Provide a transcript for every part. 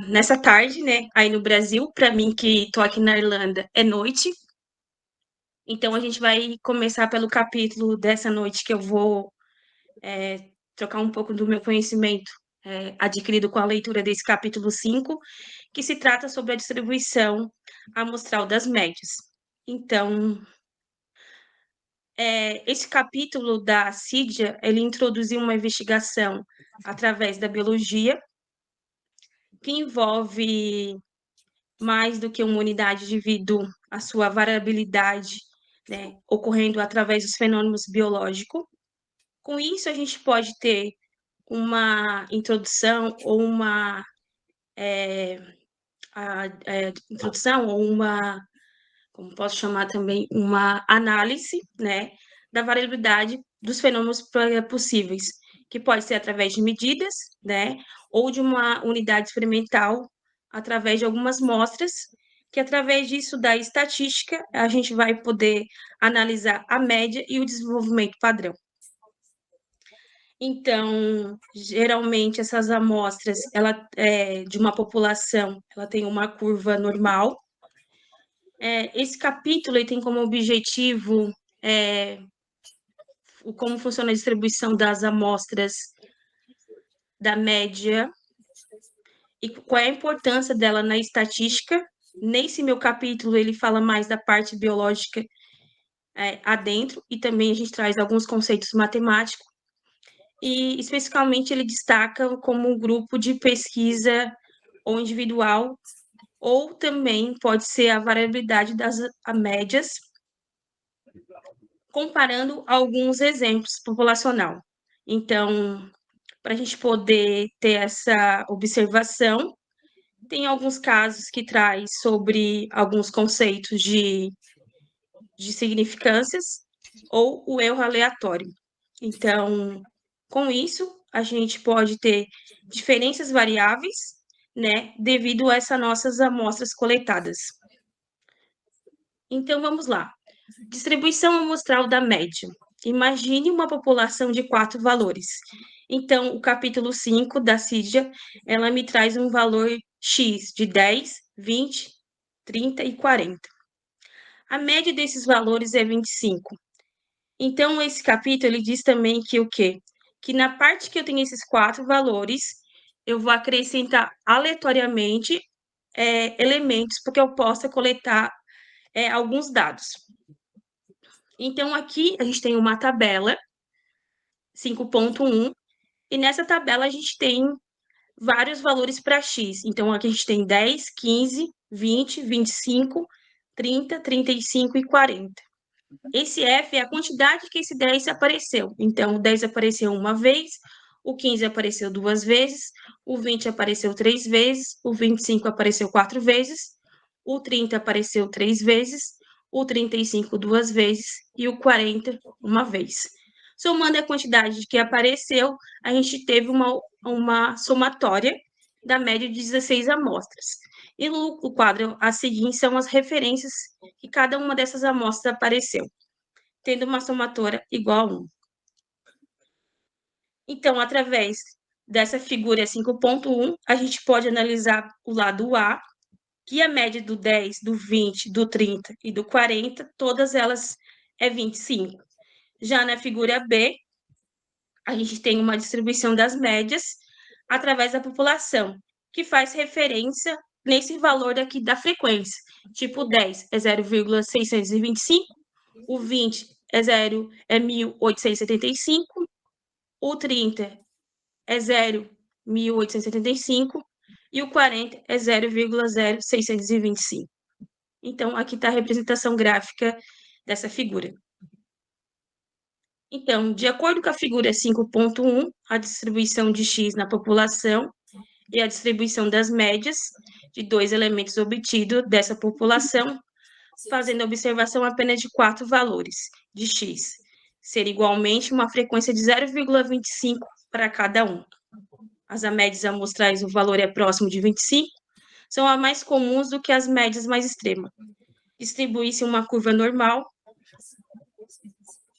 nessa tarde, né, aí no Brasil, para mim que estou aqui na Irlanda, é noite. Então a gente vai começar pelo capítulo dessa noite que eu vou trocar um pouco do meu conhecimento adquirido com a leitura desse capítulo 5, que se trata sobre a distribuição amostral das médias. Então, esse capítulo da CIDIA, ele introduziu uma investigação através da biologia, que envolve mais do que uma unidade devido à sua variabilidade, né, ocorrendo através dos fenômenos biológicos. Com isso, a gente pode ter uma introdução ou uma introdução ou uma, como posso chamar também, uma análise, né, da variabilidade dos fenômenos possíveis, que pode ser através de medidas, né, ou de uma unidade experimental, através de algumas mostras, que através disso da estatística a gente vai poder analisar a média e o desenvolvimento padrão. Então, geralmente essas amostras, ela de uma população, ela tem uma curva normal. Esse capítulo ele tem como objetivo como funciona a distribuição das amostras da média e qual é a importância dela na estatística. Nesse meu capítulo, ele fala mais da parte biológica adentro e também a gente traz alguns conceitos matemáticos. E, especificamente, ele destaca como um grupo de pesquisa ou individual, ou também pode ser a variabilidade das médias, comparando alguns exemplos populacional. Então, para a gente poder ter essa observação, tem alguns casos que traz sobre alguns conceitos de significâncias ou o erro aleatório. Então, com isso, a gente pode ter diferenças variáveis, né, devido a essas nossas amostras coletadas. Então, vamos lá. Distribuição amostral da média. Imagine uma população de 4 valores. Então, o capítulo 5 da CIDIA, ela me traz um valor X de 10, 20, 30 e 40. A média desses valores é 25. Então, esse capítulo, ele diz também que o quê? Que na parte que eu tenho esses 4 valores, eu vou acrescentar aleatoriamente elementos para que eu possa coletar alguns dados. Então, aqui a gente tem uma tabela 5.1, e nessa tabela a gente tem vários valores para x. Então, aqui a gente tem 10, 15, 20, 25, 30, 35 e 40. Esse F é a quantidade que esse 10 apareceu. Então, o 10 apareceu uma vez, o 15 apareceu 2 vezes, o 20 apareceu 3 vezes, o 25 apareceu 4 vezes, o 30 apareceu 3 vezes, o 35 2 vezes e o 40 uma vez. Somando a quantidade que apareceu, a gente teve uma somatória da média de 16 amostras. E no quadro a seguir são as referências que cada uma dessas amostras apareceu, tendo uma somatória igual a 1. Então, através dessa figura 5.1, a gente pode analisar o lado A, que a média do 10, do 20, do 30 e do 40, todas elas é 25. Já na figura B, a gente tem uma distribuição das médias através da população, que faz referência nesse valor aqui da frequência. Tipo, 10 é 0,625, o 20 é 1.875, o 30 é 0.1875 e o 40 é 0,0625. Então, aqui está a representação gráfica dessa figura. Então, de acordo com a figura 5.1, a distribuição de x na população e a distribuição das médias de 2 elementos obtidos dessa população, fazendo a observação apenas de 4 valores de x, ser igualmente uma frequência de 0,25 para cada um. As médias amostrais, o valor é próximo de 25, são as mais comuns do que as médias mais extremas. Distribui-se uma curva normal,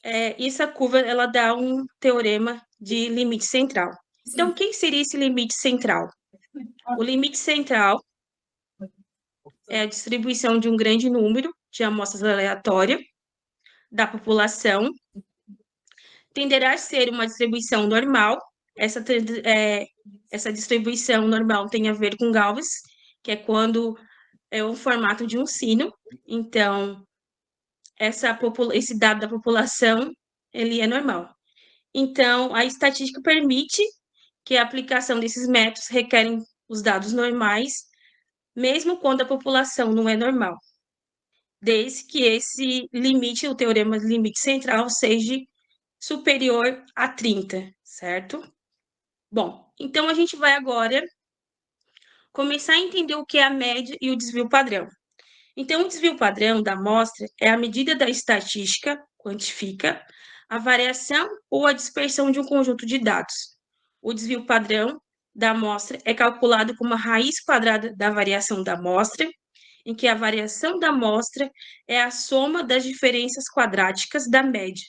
e essa curva ela dá um teorema de limite central. Então, o que seria esse limite central? O limite central é a distribuição de um grande número de amostras aleatórias da população, tenderá a ser uma distribuição normal. Essa distribuição normal tem a ver com Gauss, que é quando é o formato de um sino. Então, esse dado da população, ele é normal. Então, a estatística permite que a aplicação desses métodos requerem os dados normais, mesmo quando a população não é normal, desde que esse limite, o teorema de limite central, seja superior a 30, certo? Bom, então a gente vai agora começar a entender o que é a média e o desvio padrão. Então, o desvio padrão da amostra é a medida da estatística, quantifica, a variação ou a dispersão de um conjunto de dados. O desvio padrão da amostra é calculado como a raiz quadrada da variação da amostra, em que a variação da amostra é a soma das diferenças quadráticas da média,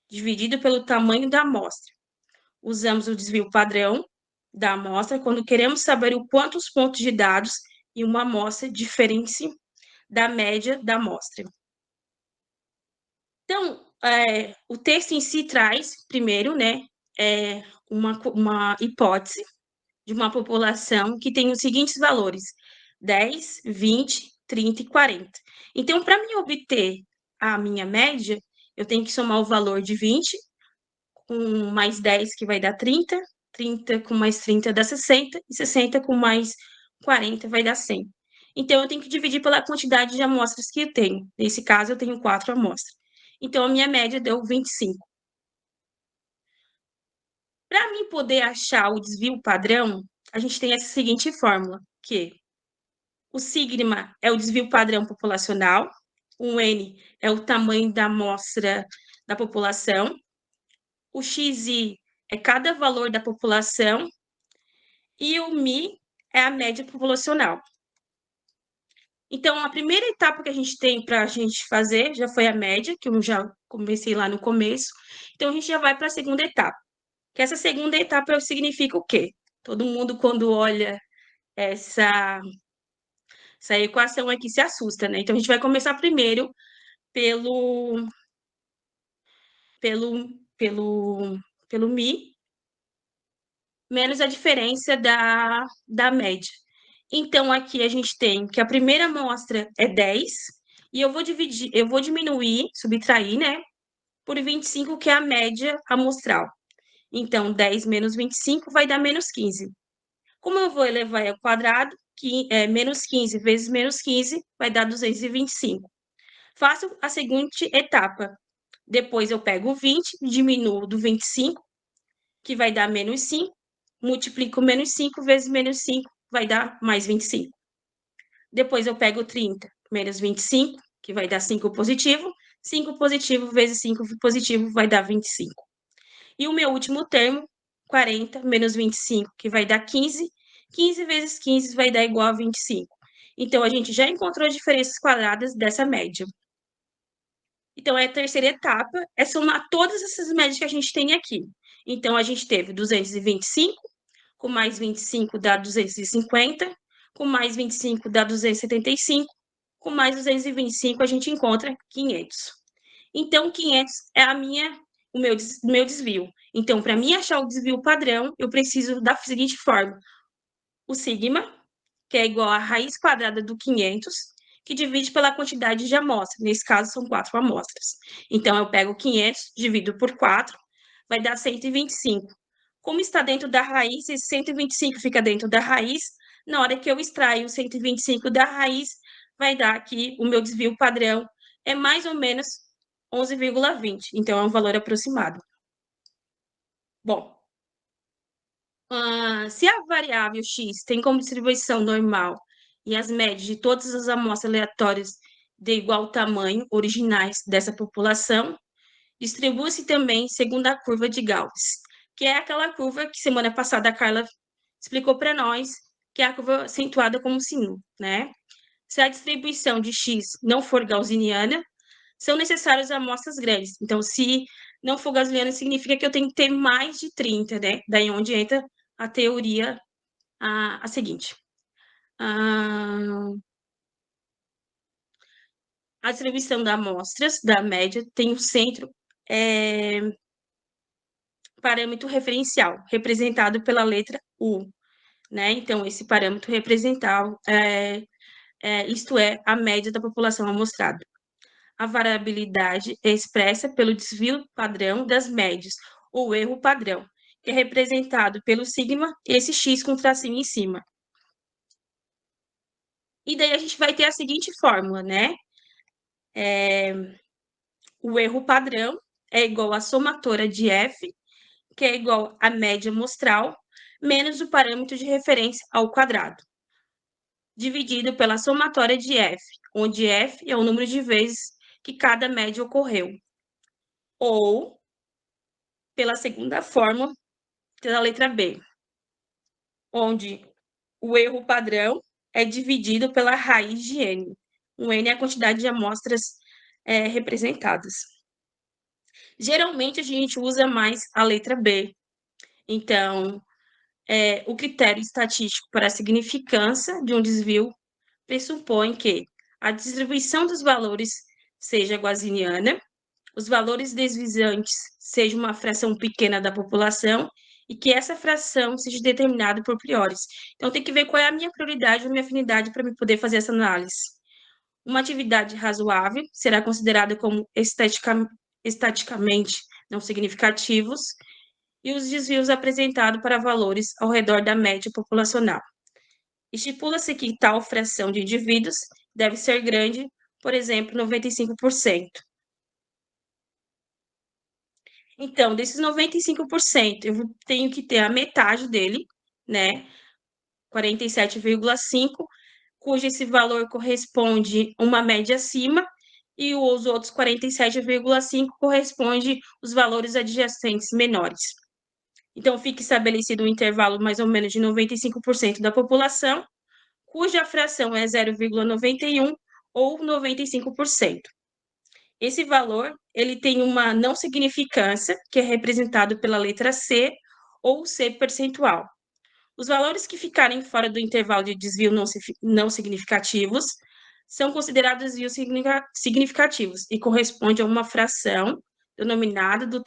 dividido pelo tamanho da amostra. Usamos o desvio padrão da amostra quando queremos saber o quantos pontos de dados em uma amostra diferenciam da média da amostra. Então, o texto em si traz, primeiro, né, uma hipótese de uma população que tem os seguintes valores: 10, 20, 30 e 40. Então, para mim obter a minha média, eu tenho que somar o valor de 20 com mais 10, que vai dar 30, 30 com mais 30 dá 60, e 60 com mais 40 vai dar 100. Então, eu tenho que dividir pela quantidade de amostras que eu tenho. Nesse caso, eu tenho 4 amostras. Então, a minha média deu 25. Para mim poder achar o desvio padrão, a gente tem essa seguinte fórmula, que o sigma é o desvio padrão populacional, o n é o tamanho da amostra da população, o xi é cada valor da população e o mi é a média populacional. Então, a primeira etapa que a gente tem para a gente fazer já foi a média, que eu já comecei lá no começo. Então, a gente já vai para a segunda etapa. Que essa segunda etapa significa o quê? Todo mundo, quando olha essa equação aqui, se assusta, né? Então, a gente vai começar primeiro pelo, pelo, pelo mi, menos a diferença da média. Então, aqui a gente tem que a primeira amostra é 10, e eu vou diminuir, subtrair, né, por 25, que é a média amostral. Então, 10 menos 25 vai dar menos 15. Como eu vou elevar ao quadrado, menos 15 vezes menos 15 vai dar 225. Faço a seguinte etapa. Depois eu pego o 20, diminuo do 25, que vai dar menos 5, multiplico menos 5 vezes menos 5, vai dar mais 25. Depois eu pego 30 menos 25, que vai dar 5 positivo. 5 positivo vezes 5 positivo vai dar 25. E o meu último termo, 40 menos 25, que vai dar 15. 15 vezes 15 vai dar igual a 25. Então, a gente já encontrou as diferenças quadradas dessa média. Então, a terceira etapa é somar todas essas médias que a gente tem aqui. Então, a gente teve 225, com mais 25 dá 250, com mais 25 dá 275, com mais 225 a gente encontra 500. Então, 500 é o meu desvio. Então, para mim achar o desvio padrão, eu preciso da seguinte forma: o sigma, que é igual à raiz quadrada do 500, que divide pela quantidade de amostras. Nesse caso, são 4 amostras. Então, eu pego 500, divido por 4, vai dar 125. Como está dentro da raiz, esse 125 fica dentro da raiz. Na hora que eu extraio o 125 da raiz, vai dar aqui o meu desvio padrão é mais ou menos 11,20. Então, é um valor aproximado. Bom, se a variável x tem como distribuição normal e as médias de todas as amostras aleatórias de igual tamanho originais dessa população, distribui-se também segundo a curva de Gauss, que é aquela curva que semana passada a Carla explicou para nós, que é a curva acentuada como sino, né? Se a distribuição de x não for gaussiana, são necessárias amostras grandes. Então, se não for gaussiana, significa que eu tenho que ter mais de 30, né? Daí onde entra a teoria a seguinte. A distribuição das amostras da média tem o centro parâmetro referencial, representado pela letra U, né? Então, esse parâmetro referencial, isto é, a média da população amostrada. A variabilidade é expressa pelo desvio padrão das médias, ou erro padrão, que é representado pelo sigma, esse x com tracinho em cima. E daí a gente vai ter a seguinte fórmula, né? O erro padrão é igual à somatória de f, que é igual à média amostral, menos o parâmetro de referência ao quadrado, dividido pela somatória de f, onde f é o número de vezes que cada média ocorreu. Ou pela segunda fórmula da letra B, onde o erro padrão é dividido pela raiz de n. O n é a quantidade de amostras representadas. Geralmente, a gente usa mais a letra B. Então, o critério estatístico para a significância de um desvio pressupõe que a distribuição dos valores seja gaussiana, os valores desviantes sejam uma fração pequena da população e que essa fração seja determinada por priores. Então, tem que ver qual é a minha prioridade ou a minha afinidade para me poder fazer essa análise. Uma atividade razoável será considerada como estaticamente não significativos e os desvios apresentados para valores ao redor da média populacional. Estipula-se que tal fração de indivíduos deve ser grande, por exemplo, 95%. Então, desses 95%, eu tenho que ter a metade dele, né? 47,5, cujo esse valor corresponde a uma média acima, e os outros 47,5 corresponde os valores adjacentes menores. Então, fica estabelecido um intervalo mais ou menos de 95% da população, cuja fração é 0,91 ou 95%. Esse valor, ele tem uma não significância, que é representado pela letra C ou C percentual. Os valores que ficarem fora do intervalo de desvio não significativos são considerados desvios significativos e correspondem a uma fração denominada do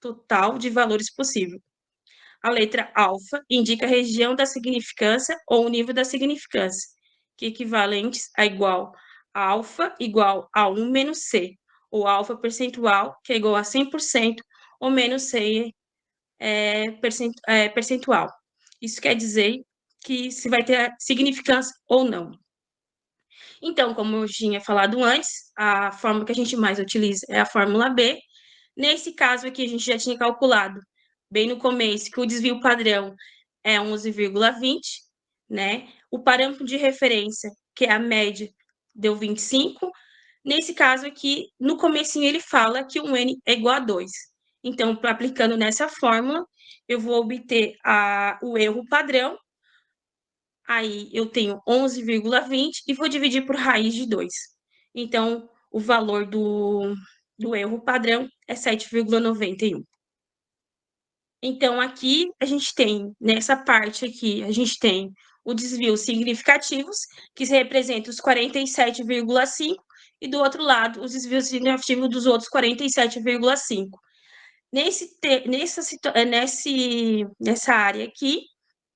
total de valores possível. A letra alfa indica a região da significância ou o nível da significância, que é equivalentes a igual a alfa igual a 1 menos C, ou alfa percentual, que é igual a 100%, ou menos C percentual. Isso quer dizer que se vai ter significância ou não. Então, como eu tinha falado antes, a fórmula que a gente mais utiliza é a fórmula B. Nesse caso aqui, a gente já tinha calculado bem no começo que o desvio padrão é 11,20, né? O parâmetro de referência, que é a média, deu 25. Nesse caso aqui, no comecinho ele fala que um N é igual a 2. Então, aplicando nessa fórmula, eu vou obter o erro padrão. Aí eu tenho 11,20 e vou dividir por raiz de 2. Então, o valor do erro padrão é 7,91. Então, aqui a gente tem, nessa parte aqui, a gente tem o desvio significativos, que representa os 47,5, e do outro lado, os desvios significativos dos outros 47,5. Nessa área aqui,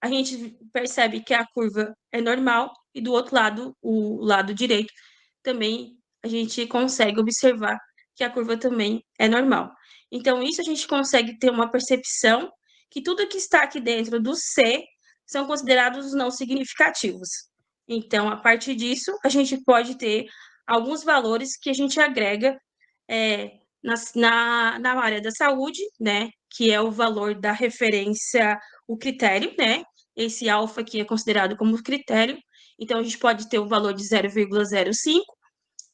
a gente percebe que a curva é normal, e do outro lado, o lado direito, também a gente consegue observar que a curva também é normal. Então, isso a gente consegue ter uma percepção que tudo que está aqui dentro do C são considerados não significativos. Então, a partir disso, a gente pode ter alguns valores que a gente agrega na área da saúde, né, que é o valor da referência, o critério, né, esse alfa aqui é considerado como critério, então a gente pode ter o valor de 0,05,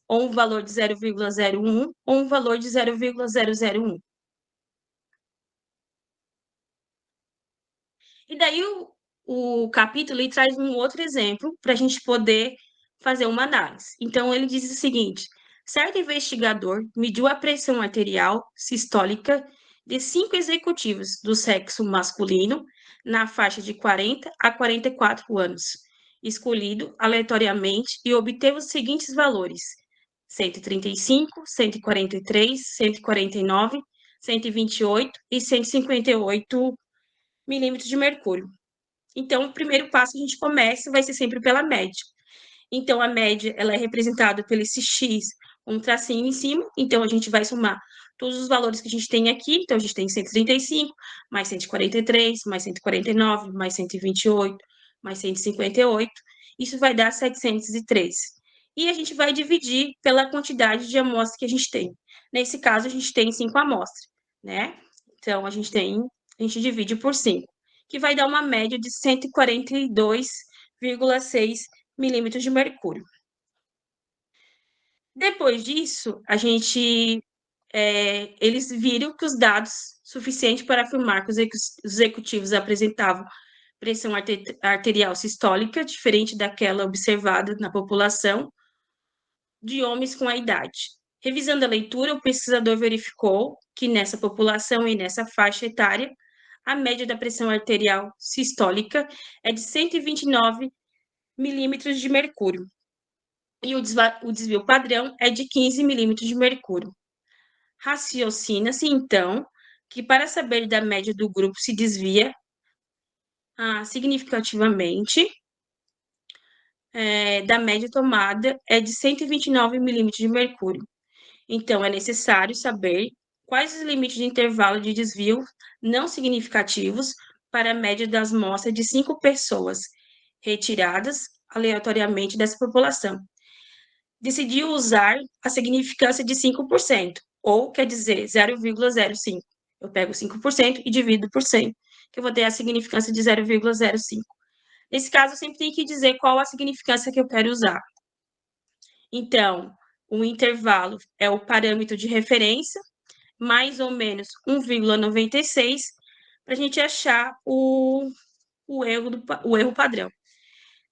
ou um valor de 0,01, ou um valor de 0,001. E daí o capítulo ele traz um outro exemplo para a gente poder fazer uma análise. Então, ele diz o seguinte: certo investigador mediu a pressão arterial sistólica de 5 executivos do sexo masculino na faixa de 40 a 44 anos, escolhido aleatoriamente e obteve os seguintes valores: 135, 143, 149, 128 e 158 milímetros de mercúrio. Então, o primeiro passo a gente começa vai ser sempre pela média. Então, a média ela é representada pelo esse X, um tracinho em cima. Então, a gente vai somar todos os valores que a gente tem aqui. Então, a gente tem 135, mais 143, mais 149, mais 128, mais 158. Isso vai dar 703. E a gente vai dividir pela quantidade de amostras que a gente tem. Nesse caso, a gente tem 5 amostras, né? Então, a gente divide por 5, que vai dar uma média de 142,6 milímetros de mercúrio. Depois disso, eles viram que os dados suficientes para afirmar que os executivos apresentavam pressão arterial sistólica diferente daquela observada na população de homens com a idade. Revisando a leitura, o pesquisador verificou que nessa população e nessa faixa etária, a média da pressão arterial sistólica é de 129 milímetros de mercúrio, e o desvio padrão é de 15 milímetros de mercúrio. Raciocina-se, então, que para saber da média do grupo se desvia significativamente da média tomada é de 129 milímetros de mercúrio. Então, é necessário saber quais os limites de intervalo de desvio não significativos para a média das amostras de 5 pessoas retiradas aleatoriamente dessa população. Decidiu usar a significância de 5%, ou quer dizer 0,05. Eu pego 5% e divido por 100, que eu vou ter a significância de 0,05. Nesse caso, eu sempre tenho que dizer qual a significância que eu quero usar. Então, o intervalo é o parâmetro de referência, mais ou menos 1,96, para a gente achar o erro padrão.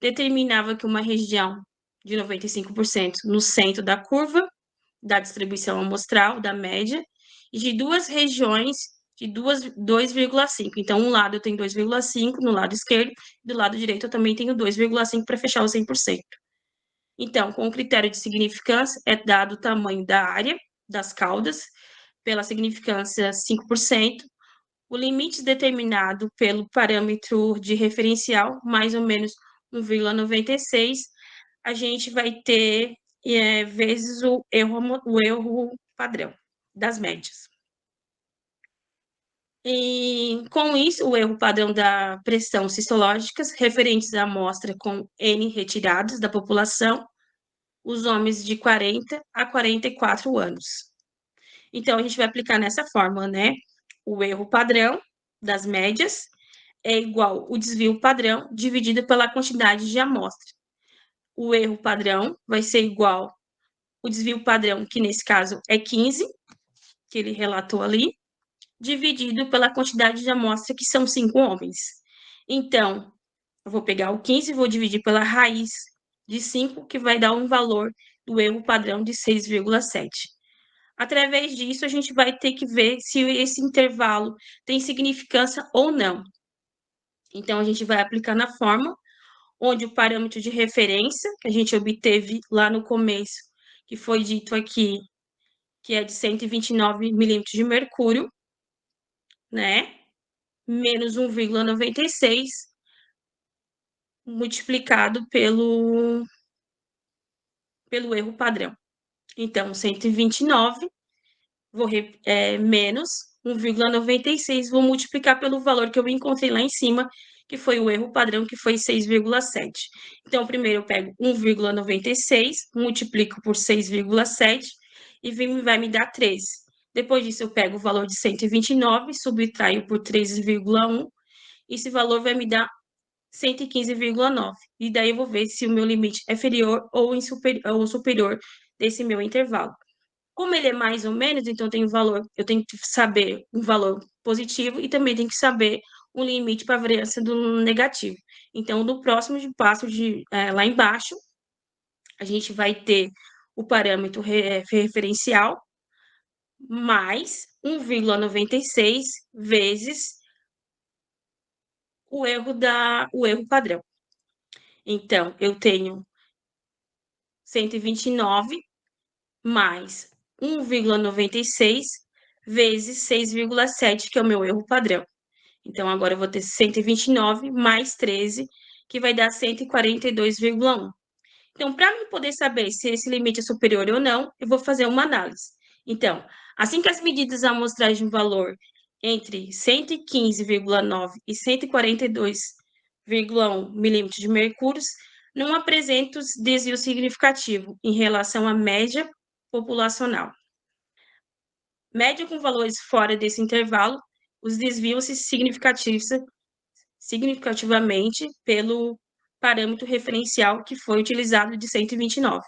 Determinava que uma região de 95% no centro da curva, da distribuição amostral, da média, e de duas regiões de 2,5. Então, um lado eu tenho 2,5 no lado esquerdo, do lado direito eu também tenho 2,5 para fechar o 100%. Então, com o critério de significância, é dado o tamanho da área das caudas, pela significância 5%, o limite determinado pelo parâmetro de referencial, mais ou menos 1,96, a gente vai ter vezes o erro padrão das médias. E, com isso, o erro padrão da pressão sistológica referentes à amostra com N retirados da população, os homens de 40 a 44 anos. Então, a gente vai aplicar nessa fórmula, né? O erro padrão das médias é igual o desvio padrão dividido pela quantidade de amostra. O erro padrão vai ser igual o desvio padrão, que nesse caso é 15, que ele relatou ali, dividido pela quantidade de amostra, que são 5 homens. Então, eu vou pegar o 15 e vou dividir pela raiz de 5, que vai dar um valor do erro padrão de 6,7. Através disso, a gente vai ter que ver se esse intervalo tem significância ou não. Então, a gente vai aplicar na forma, onde o parâmetro de referência, que a gente obteve lá no começo, que foi dito aqui, que é de 129 milímetros de mercúrio, né? Menos 1,96, multiplicado pelo erro padrão. Então, 129 menos 1,96, vou multiplicar pelo valor que eu encontrei lá em cima, que foi o erro padrão, que foi 6,7. Então, primeiro eu pego 1,96, multiplico por 6,7 e vai me dar 13. Depois disso, eu pego o valor de 129, subtraio por 13,1, e esse valor vai me dar 115,9. E daí eu vou ver se o meu limite é inferior ou superior desse meu intervalo. Como ele é mais ou menos, então eu tenho que saber um valor positivo e também tenho que saber um limite para a variância do negativo. Então, no próximo passo lá embaixo, a gente vai ter o parâmetro referencial, mais 1,96 vezes o erro padrão. Então, eu tenho 129 mais 1,96 vezes 6,7, que é o meu erro padrão. Então, agora eu vou ter 129 mais 13, que vai dar 142,1. Então, para eu poder saber se esse limite é superior ou não, eu vou fazer uma análise. Então, assim que as medidas da amostragem valor entre 115,9 e 142,1 milímetros de mercúrio não apresentam desvio significativo em relação à média populacional. Média com valores fora desse intervalo, os desvios se significativamente pelo parâmetro referencial que foi utilizado de 129.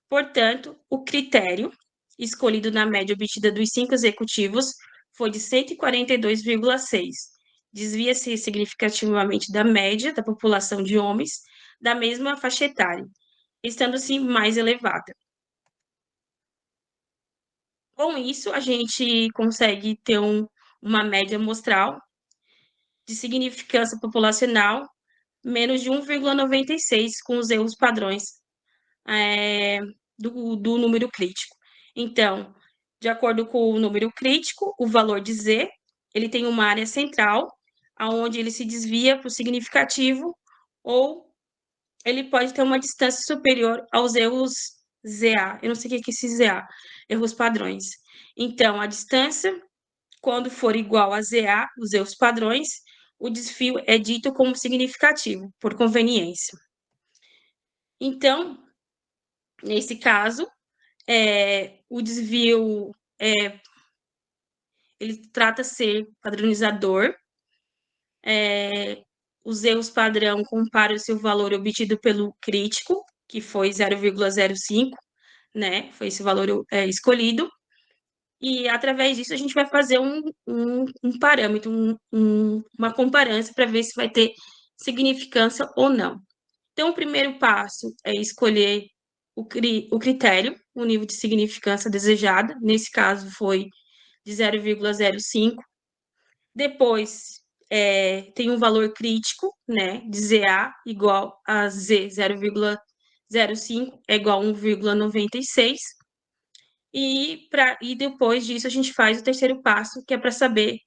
Portanto, o critério escolhido na média obtida dos 5 executivos foi de 142,6. Desvia-se significativamente da média da população de homens da mesma faixa etária, estando-se mais elevada. Com isso, a gente consegue ter uma média amostral de significância populacional menos de 1,96 com os erros padrões do número crítico. Então, de acordo com o número crítico, o valor de Z, ele tem uma área central, aonde ele se desvia para o significativo, ou ele pode ter uma distância superior aos erros ZA. Eu não sei o que é esse ZA, erros padrões. Então, a distância, quando for igual a ZA, os erros padrões, o desvio é dito como significativo, por conveniência. Então, nesse caso, o desvio ele trata ser padronizador. Os erros padrão comparam-se o valor obtido pelo crítico, que foi 0,05, né? Foi esse valor escolhido. E através disso a gente vai fazer um parâmetro, uma comparança para ver se vai ter significância ou não. Então, o primeiro passo é escolher o critério, o nível de significância desejada. Nesse caso, foi de 0,05. Depois, tem um valor crítico, né, de ZA igual a Z 0,05 é igual a 1,96. E depois disso, a gente faz o terceiro passo, que é para saber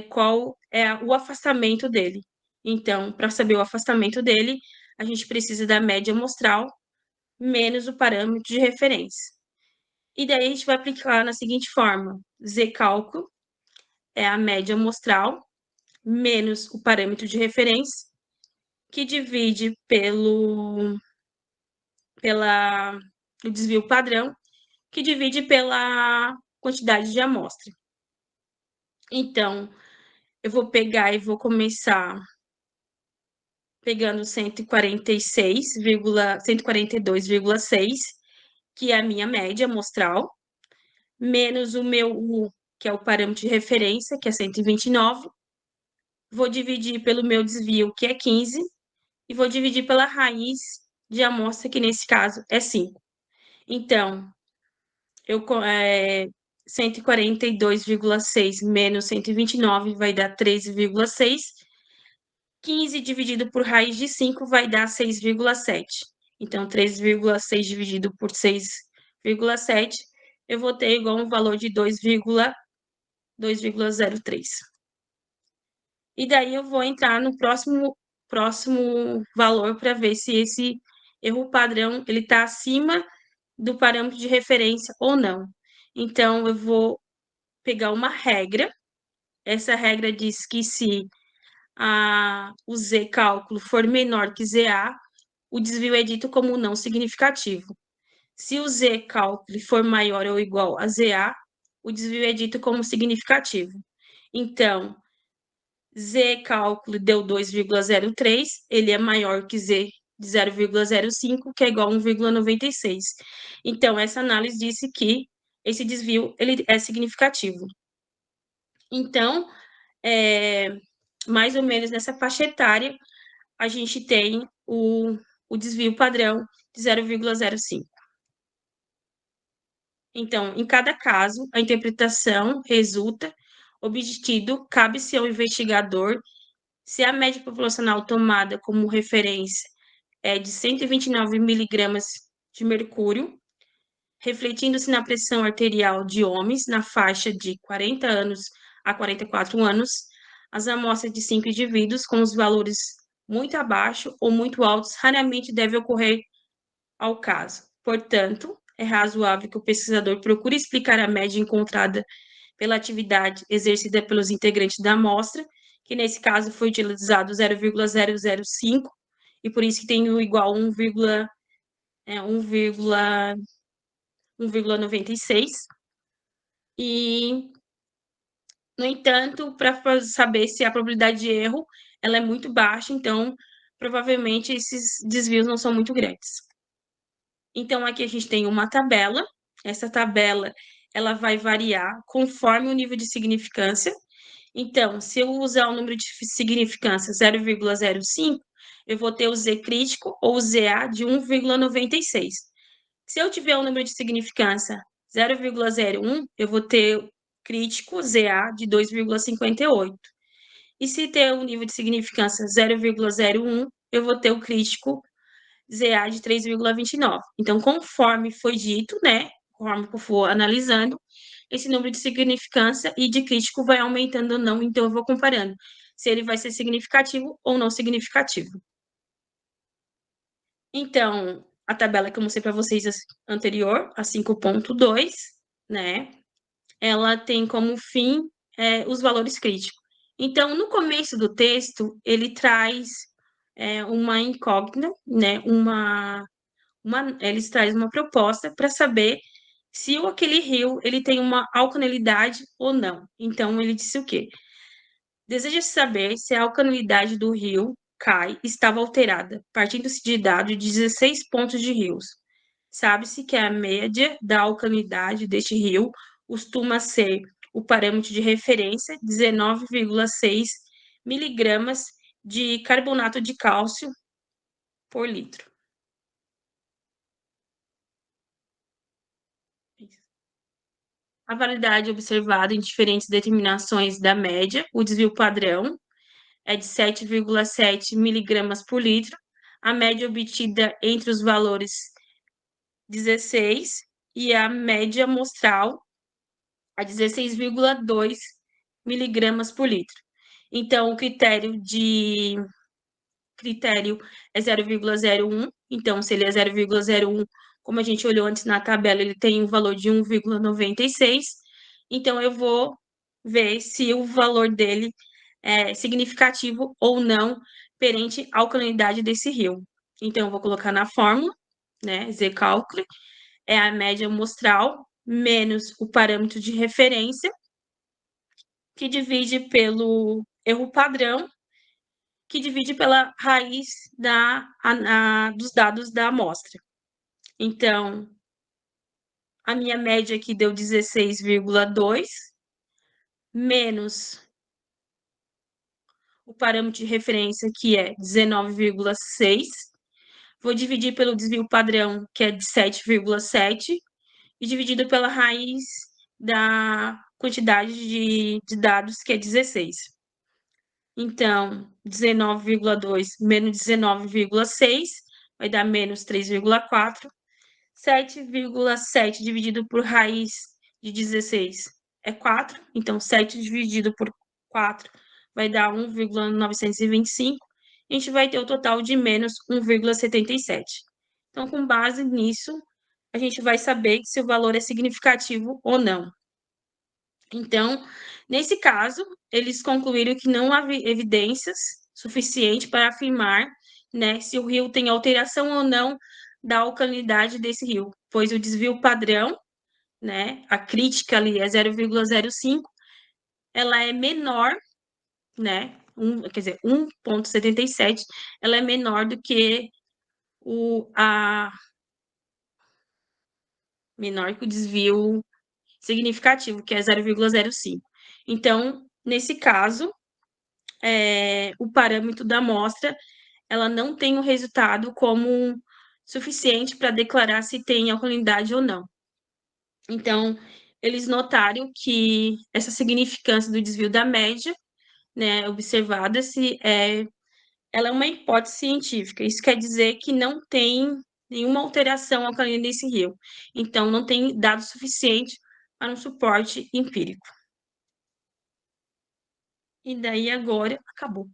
qual é o afastamento dele. Então, para saber o afastamento dele, a gente precisa da média amostral menos o parâmetro de referência. E daí a gente vai aplicar na seguinte forma: Z cálculo é a média amostral menos o parâmetro de referência, que divide pelo o desvio padrão, que divide pela quantidade de amostra. Então, eu vou pegar e vou começar pegando 142,6, que é a minha média amostral, menos o meu U, que é o parâmetro de referência, que é 129. Vou dividir pelo meu desvio, que é 15, e vou dividir pela raiz de amostra, que nesse caso é 5. Então, 142,6 menos 129 vai dar 13,6. 15 dividido por raiz de 5 vai dar 6,7. Então, 3,6 dividido por 6,7, eu vou ter igual um valor de 2,03. E daí eu vou entrar no próximo valor para ver se esse erro padrão ele está acima do parâmetro de referência ou não. Então, eu vou pegar uma regra. Essa regra diz que se o Z cálculo for menor que ZA, o desvio é dito como não significativo. Se o Z cálculo for maior ou igual a ZA, o desvio é dito como significativo. Então, Z cálculo deu 2,03, ele é maior que Z de 0,05, que é igual a 1,96. Então, essa análise disse que esse desvio ele é significativo. Então, mais ou menos nessa faixa etária, a gente tem o desvio padrão de 0,05. Então, em cada caso, a interpretação resulta obtido, cabe-se ao investigador, se a média populacional tomada como referência é de 129 miligramas de mercúrio, refletindo-se na pressão arterial de homens na faixa de 40 anos a 44 anos, as amostras de 5 indivíduos com os valores muito abaixo ou muito altos raramente deve ocorrer ao caso. Portanto, é razoável que o pesquisador procure explicar a média encontrada pela atividade exercida pelos integrantes da amostra, que nesse caso foi utilizado 0,005, e por isso que tem o igual 1,96. E, no entanto, para saber se a probabilidade de erro ela é muito baixa, então provavelmente esses desvios não são muito grandes. Então, aqui a gente tem uma tabela. Essa tabela ela vai variar conforme o nível de significância. Então, se eu usar o número de significância 0,05, eu vou ter o Z crítico ou o ZA de 1,96. Se eu tiver o número de significância 0,01, eu vou ter crítico ZA de 2,58. E se ter o nível de significância 0,01, eu vou ter o crítico ZA de 3,29. Então, conforme foi dito, né, conforme eu for analisando, esse número de significância e de crítico vai aumentando ou não, então eu vou comparando se ele vai ser significativo ou não significativo. Então, a tabela que eu mostrei para vocês anterior, a 5.2, né, ela tem como fim os valores críticos. Então, no começo do texto, ele traz uma incógnita, né, eles trazem uma proposta para saber se aquele rio ele tem uma alcalinidade ou não. Então, ele disse o quê? Deseja saber se a alcalinidade do rio Cai estava alterada, partindo-se de dados de 16 pontos de rios. Sabe-se que a média da alcalinidade deste rio costuma ser o parâmetro de referência 19,6 miligramas de carbonato de cálcio por litro. A validade observada em diferentes determinações da média, o desvio padrão, é de 7,7 miligramas por litro. A média obtida entre os valores 16 e a média amostral a 16,2 miligramas por litro. Então, o critério é 0,01. Então, se ele é 0,01, como a gente olhou antes na tabela, ele tem um valor de 1,96. Então, eu vou ver se o valor dele é significativo ou não perante a alcalinidade desse rio. Então, eu vou colocar na fórmula, né? Z cálculo é a média amostral menos o parâmetro de referência, que divide pelo erro padrão, que divide pela raiz dos dados da amostra. Então, a minha média aqui deu 16,2, menos o parâmetro de referência, que é 19,6. Vou dividir pelo desvio padrão, que é de 7,7, e dividido pela raiz da quantidade de dados, que é 16. Então, 19,2 menos 19,6 vai dar menos 3,4. 7,7 dividido por raiz de 16 é 4. Então, 7 dividido por 4 vai dar 1,925. A gente vai ter o total de menos 1,77. Então, com base nisso, a gente vai saber se o valor é significativo ou não. Então, nesse caso, eles concluíram que não havia evidências suficientes para afirmar, né, se o rio tem alteração ou não da alcalinidade desse rio, pois o desvio padrão, né, a crítica ali é 0,05, ela é menor, né, quer dizer, 1,77, ela é menor do que menor que o desvio significativo, que é 0,05. Então, nesse caso, o parâmetro da amostra, ela não tem o resultado como suficiente para declarar se tem alcalinidade ou não. Então, eles notaram que essa significância do desvio da média, né, observada, ela é uma hipótese científica. Isso quer dizer que não tem nenhuma alteração alcalina desse rio. Então, não tem dado suficiente para um suporte empírico. E daí agora acabou.